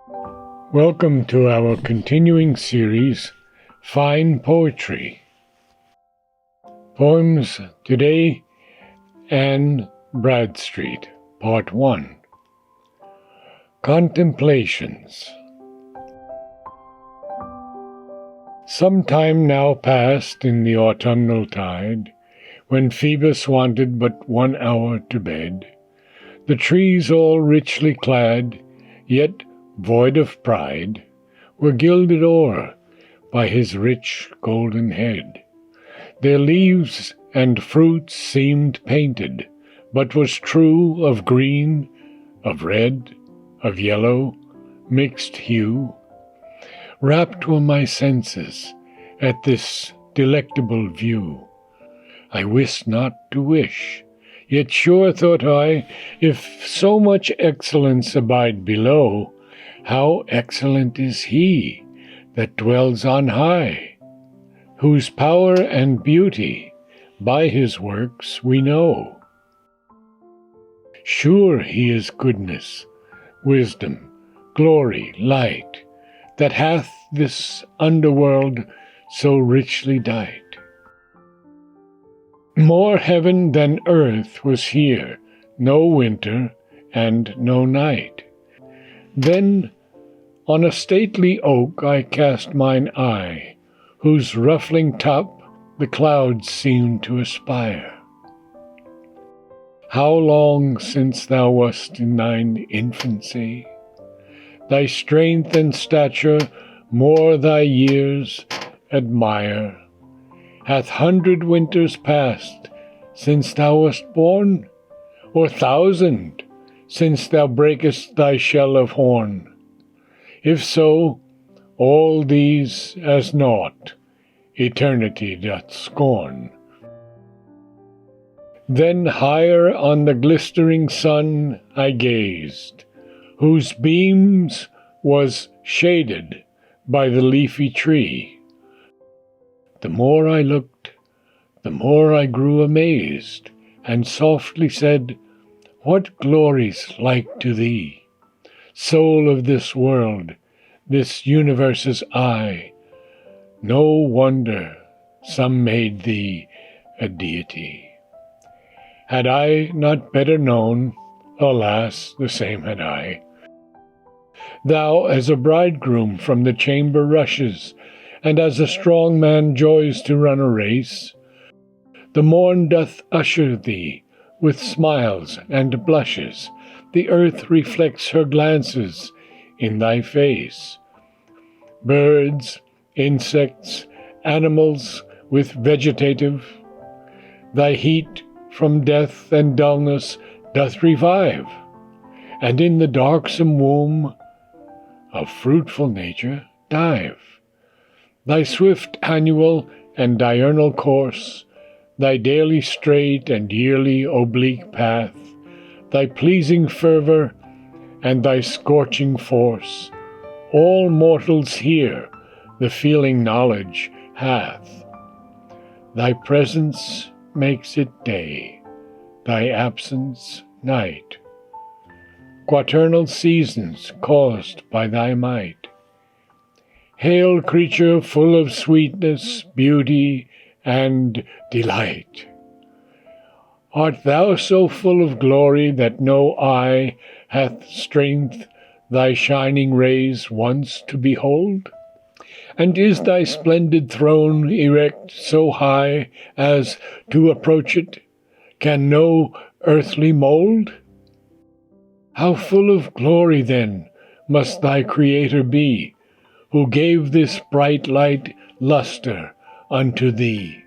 Welcome to our continuing series, Fine Poetry. Poems today, and Bradstreet, Part 1. Contemplations. Some time now passed in the autumnal tide, when Phoebus wanted but 1 hour to bed. The trees all richly clad, yet void of pride, were gilded o'er by his rich golden head. Their leaves and fruits seemed painted, but was true of green, of red, of yellow, mixed hue. Rapt were my senses at this delectable view. I wist not to wish, yet sure thought I, if so much excellence abide below, how excellent is he that dwells on high, whose power and beauty by his works we know. Sure he is goodness, wisdom, glory, light, that hath this underworld so richly dight. More heaven than earth was here, no winter and no night. Then on a stately oak I cast mine eye, whose ruffling top the clouds seemed to aspire. How long since thou wast in thine infancy? Thy strength and stature more thy years admire. Hath 100 winters passed since thou wast born, or 1,000 since thou breakest thy shell of horn? If so, all these as naught eternity doth scorn. Then higher on the glistering sun I gazed, whose beams was shaded by the leafy tree. The more I looked, the more I grew amazed, and softly said, what glories like to thee? Soul of this world, this universe's eye, no wonder some made thee a deity. Had I not better known, alas, the same had I. Thou as a bridegroom from the chamber rushes, and as a strong man joys to run a race, the morn doth usher thee with smiles and blushes. The earth reflects her glances in thy face. Birds, insects, animals with vegetative, thy heat from death and dullness doth revive, and in the darksome womb of fruitful nature dive. Thy swift annual and diurnal course, thy daily straight and yearly oblique path, thy pleasing fervor and thy scorching force, all mortals here the feeling knowledge hath. Thy presence makes it day, thy absence night, quaternal seasons caused by thy might. Hail, creature full of sweetness, beauty, and delight! Art thou so full of glory that no eye hath strength thy shining rays once to behold? And is thy splendid throne erect so high as to approach it can no earthly mold? How full of glory then must thy Creator be, who gave this bright light luster unto thee.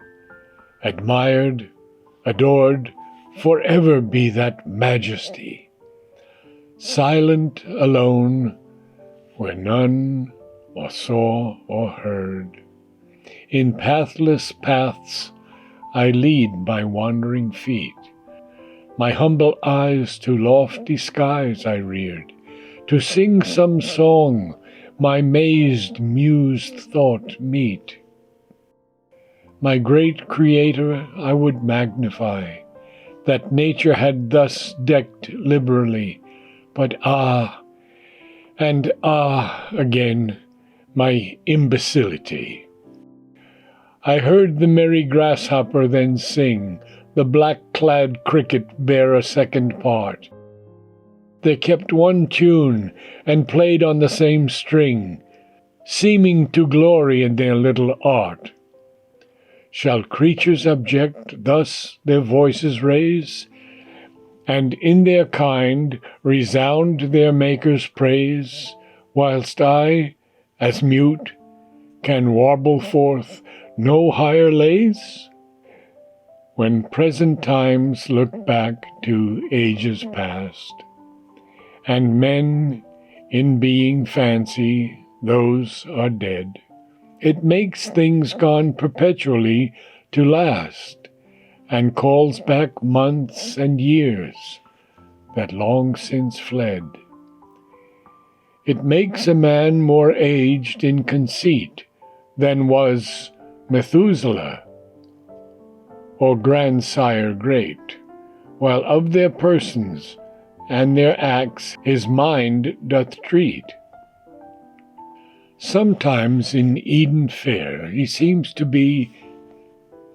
Admired, adored, forever be that majesty. Silent alone, where none or saw or heard. In pathless paths I lead my wandering feet. My humble eyes to lofty skies I reared, to sing some song my mazed mused thought meet. My great Creator I would magnify, that nature had thus decked liberally, but And again, my imbecility. I heard the merry grasshopper then sing, the black-clad cricket bear a second part. They kept one tune and played on the same string, seeming to glory in their little art. Shall creatures abject thus their voices raise, and in their kind resound their Maker's praise, whilst I, as mute, can warble forth no higher lays? When present times look back to ages past, and men in being fancy those are dead, it makes things gone perpetually to last, and calls back months and years that long since fled. It makes a man more aged in conceit than was Methuselah or grandsire great, while of their persons and their acts his mind doth treat. Sometimes in Eden fair he seems to be.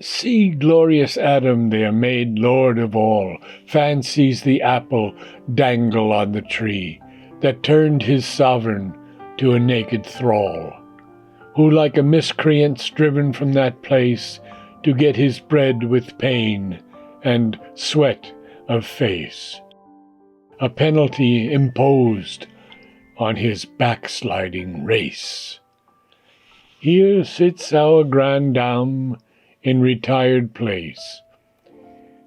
See glorious Adam there made Lord of all, fancies the apple dangle on the tree, that turned his sovereign to a naked thrall, who like a miscreant's driven from that place to get his bread with pain and sweat of face, a penalty imposed on his backsliding race. Here sits our grand dame in retired place,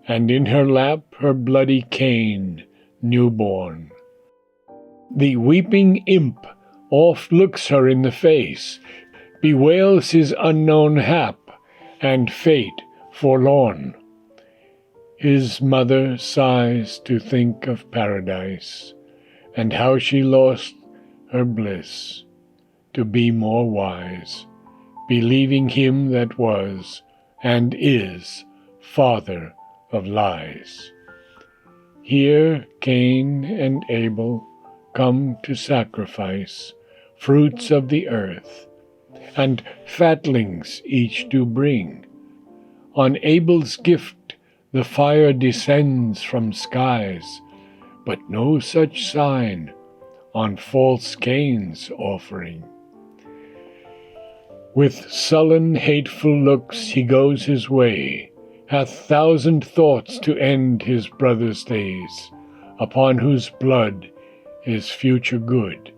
and in her lap her bloody Cain, newborn. The weeping imp oft looks her in the face, bewails his unknown hap and fate forlorn. His mother sighs to think of paradise, and how she lost her bliss, to be more wise, believing him that was and is father of lies. Here Cain and Abel come to sacrifice fruits of the earth, and fatlings each do bring. On Abel's gift the fire descends from skies, but no such sign on false Cain's offering. With sullen, hateful looks he goes his way, hath thousand thoughts to end his brother's days, upon whose blood his future good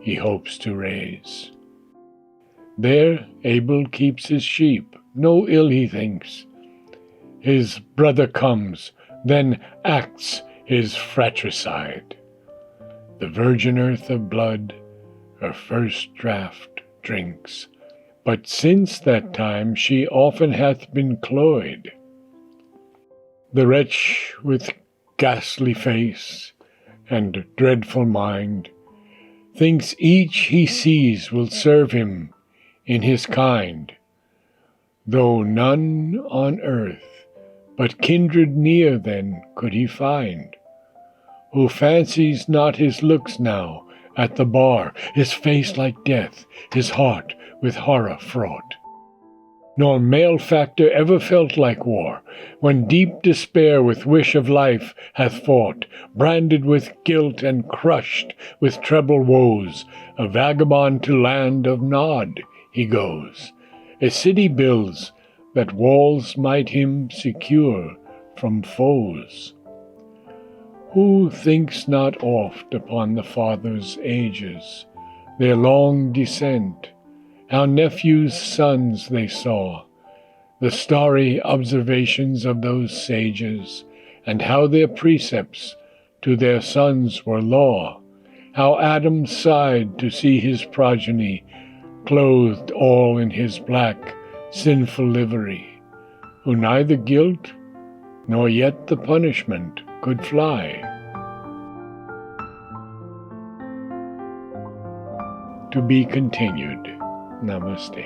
he hopes to raise. There Abel keeps his sheep, no ill he thinks. His brother comes, then acts his fratricide. The virgin earth of blood her first draught drinks, but since that time she often hath been cloyed. The wretch with ghastly face and dreadful mind thinks each he sees will serve him in his kind, though none on earth but kindred near then could he find, who fancies not his looks now at the bar, his face like death, his heart with horror fraught. Nor malefactor ever felt like war, when deep despair with wish of life hath fought, branded with guilt and crushed with treble woes, a vagabond to land of Nod he goes. A city builds, that walls might him secure from foes. Who thinks not oft upon the fathers' ages, their long descent, how nephews' sons they saw, the starry observations of those sages, and how their precepts to their sons were law, how Adam sighed to see his progeny clothed all in his black, sinful livery, who neither guilt nor yet the punishment could fly. To be continued. Namaste.